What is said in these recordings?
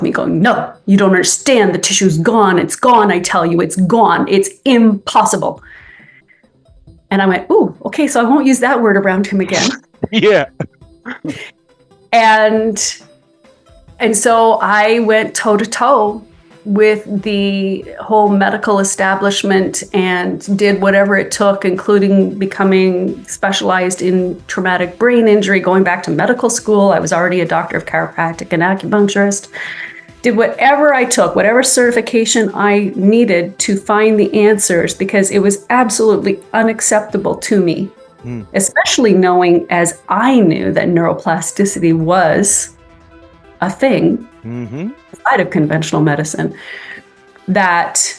me going, no, you don't understand. The tissue's gone. It's gone. I tell you, it's gone. It's impossible. And I went, ooh, okay, so I won't use that word around him again. Yeah. And so I went toe to toe with the whole medical establishment and did whatever it took, including becoming specialized in traumatic brain injury, going back to medical school. I was already a doctor of chiropractic and acupuncturist. Did whatever I took, whatever certification I needed to find the answers, because it was absolutely unacceptable to me, especially knowing, as I knew, that neuroplasticity was a thing outside of conventional medicine, that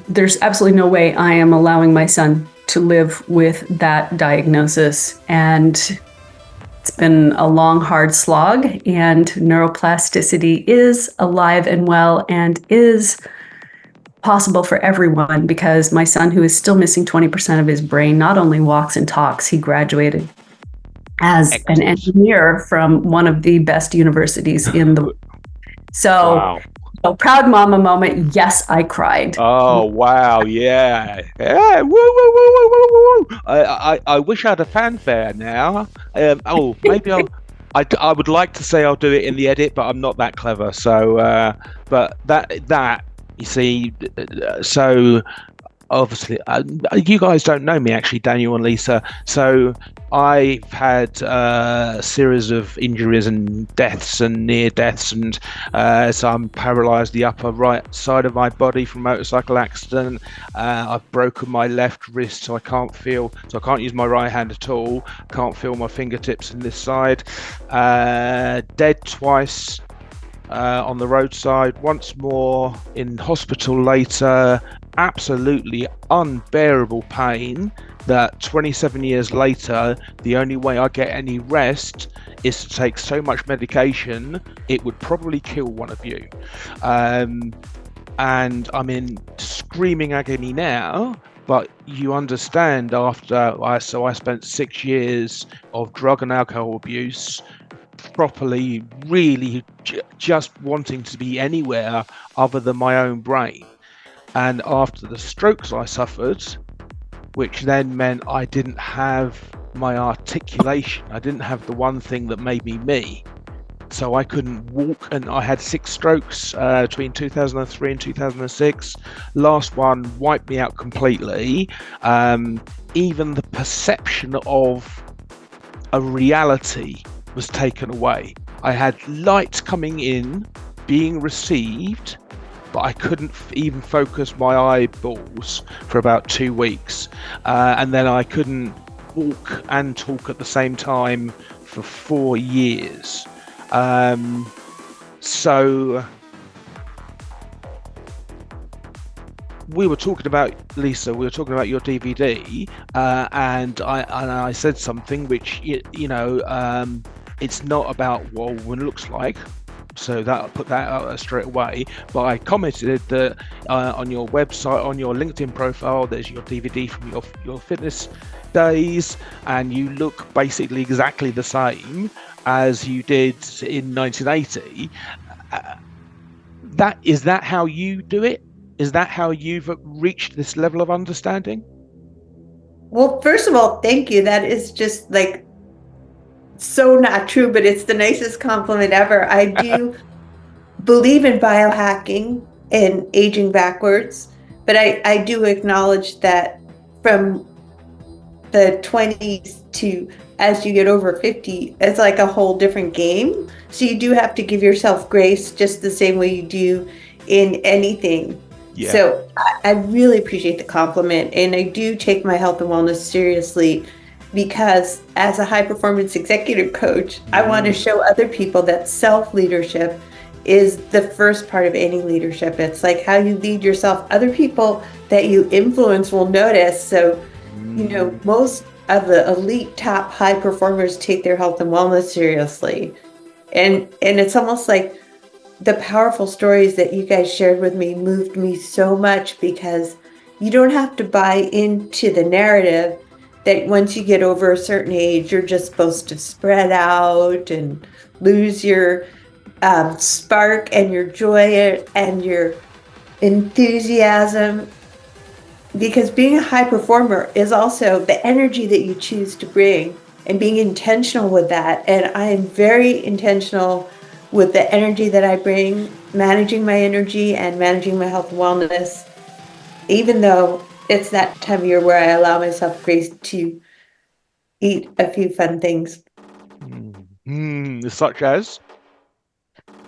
there's absolutely no way I am allowing my son to live with that diagnosis. And it's been a long, hard slog, and neuroplasticity is alive and well and is possible for everyone, because my son, who is still missing 20% of his brain, not only walks and talks, he graduated as an engineer from one of the best universities in the world. So, wow. A proud mama moment. Yes, I cried. Oh, wow. Yeah. Yeah. Woo, woo, woo, woo, woo, woo. I wish I had a fanfare now. Maybe I would like to say I'll do it in the edit, but I'm not that clever. So, but that, you see, so obviously, you guys don't know me, actually, Daniel and Lisa. So I've had a series of injuries and deaths and near deaths, and so I'm paralyzed the upper right side of my body from a motorcycle accident. I've broken my left wrist, so I can't use my right hand at all. Can't feel my fingertips in this side. Dead twice. On the roadside, once more in hospital later, absolutely unbearable pain that 27 years later, the only way I get any rest is to take so much medication, it would probably kill one of you. And I'm in screaming agony now, but you understand I spent 6 years of drug and alcohol abuse, properly really just wanting to be anywhere other than my own brain. And after the strokes I suffered, which then meant I didn't have my articulation, I didn't have the one thing that made me me, so I couldn't walk, and I had 6 strokes between 2003 and 2006. Last one wiped me out completely. Even the perception of a reality was taken away. I had light coming in, being received, but I couldn't even focus my eyeballs for about 2 weeks. And then I couldn't walk and talk at the same time for 4 years. So we were talking about, Lisa, we were talking about your DVD, and I said something which, it's not about what a woman looks like, so that I'll put that out straight away. But I commented that on your website, on your LinkedIn profile, there's your DVD from your fitness days, and you look basically exactly the same as you did in 1980. Is that how you do it? Is that how you've reached this level of understanding? Well, first of all, thank you. That is just like so not true, but it's the nicest compliment ever. I do believe in biohacking and aging backwards, but I do acknowledge that from the 20s to as you get over 50, it's like a whole different game. So you do have to give yourself grace just the same way you do in anything. Yeah. So I really appreciate the compliment, and I do take my health and wellness seriously, because as a high performance executive coach, I want to show other people that self-leadership is the first part of any leadership. It's like how you lead yourself. Other people that you influence will notice. So, most of the elite top high performers take their health and wellness seriously. And it's almost like the powerful stories that you guys shared with me moved me so much, because you don't have to buy into the narrative that once you get over a certain age, you're just supposed to spread out and lose your spark and your joy and your enthusiasm, because being a high performer is also the energy that you choose to bring and being intentional with that. And I am very intentional with the energy that I bring, managing my energy and managing my health and wellness, even though it's that time of year where I allow myself grace to eat a few fun things. Such as?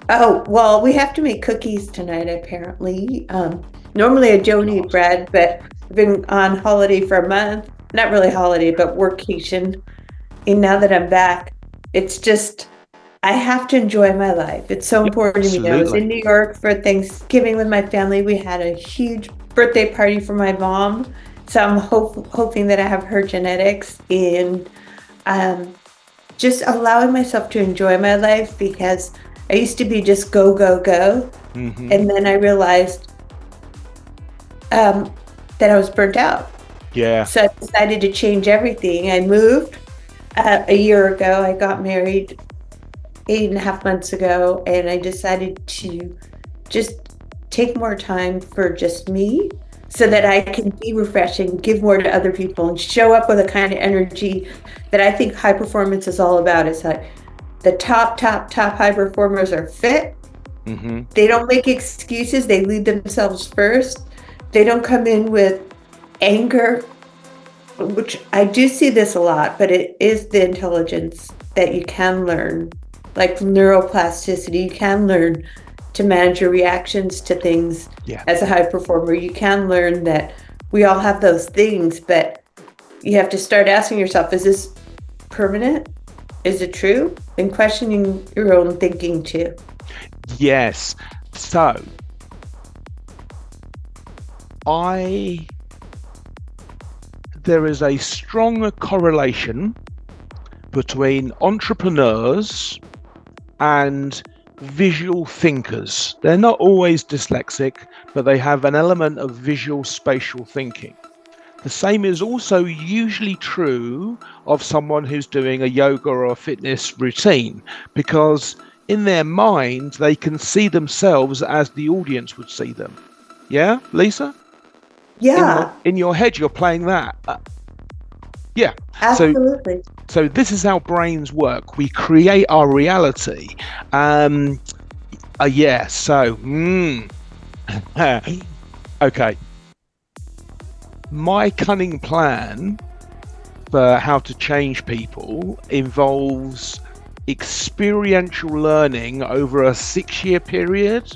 Oh, well, we have to make cookies tonight, apparently. Normally I don't eat bread, but I've been on holiday for a month. Not really holiday, but workation. And now that I'm back, it's just, I have to enjoy my life. It's so important to me. I was in New York for Thanksgiving with my family. We had a huge birthday party for my mom. So I'm hoping that I have her genetics, and just allowing myself to enjoy my life, because I used to be just go, go, go. Mm-hmm. And then I realized that I was burnt out. Yeah. So I decided to change everything. I moved a year ago. I got married 8.5 months ago, and I decided to just take more time for just me so that I can be refreshing, give more to other people, and show up with a kind of energy that I think high performance is all about. Is that the top high performers are fit. Mm-hmm. They don't make excuses. They lead themselves first. They don't come in with anger, which I do see this a lot, but it is the intelligence that you can learn, like neuroplasticity. You can learn to manage your reactions to things. Yeah. As a high performer. You can learn that we all have those things, but you have to start asking yourself, is this permanent? Is it true? And questioning your own thinking too. Yes. So there is a strong correlation between entrepreneurs and visual thinkers. They're not always dyslexic, but they have an element of visual spatial thinking. The same is also usually true of someone who's doing a yoga or a fitness routine, because in their mind, they can see themselves as the audience would see them. Yeah, Lisa? Yeah. In your head, you're playing that. Yeah. Absolutely. So this is how brains work. We create our reality. Yeah. So, okay. My cunning plan for how to change people involves experiential learning over a 6-year period,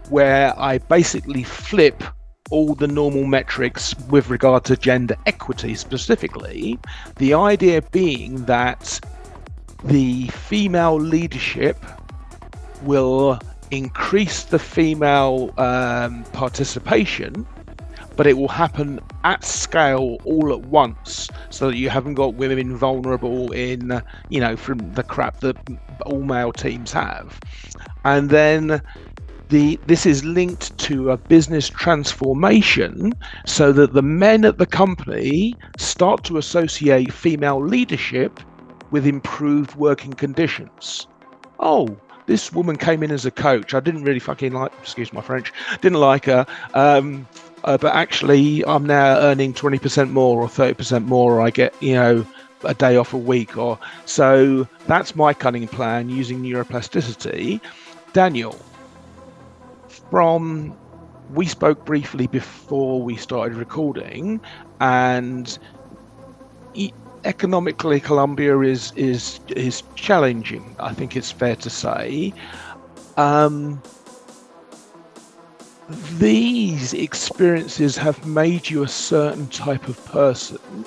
where I basically flip all the normal metrics with regard to gender equity specifically. The idea being that the female leadership will increase the female participation, but it will happen at scale all at once, so that you haven't got women vulnerable in, from the crap that all male teams have. And then this is linked to a business transformation, so that the men at the company start to associate female leadership with improved working conditions. Oh, this woman came in as a coach. I didn't really fucking like, excuse my French, didn't like her. But actually, I'm now earning 20% more or 30% more, or I get, a day off a week. Or so that's my cunning plan using neuroplasticity. Daniel, we spoke briefly before we started recording, and economically Colombia is challenging, I think it's fair to say. These experiences have made you a certain type of person,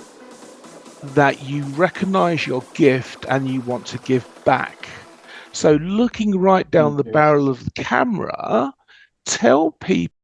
that you recognize your gift and you want to give back. So looking right down the barrel of the camera, tell people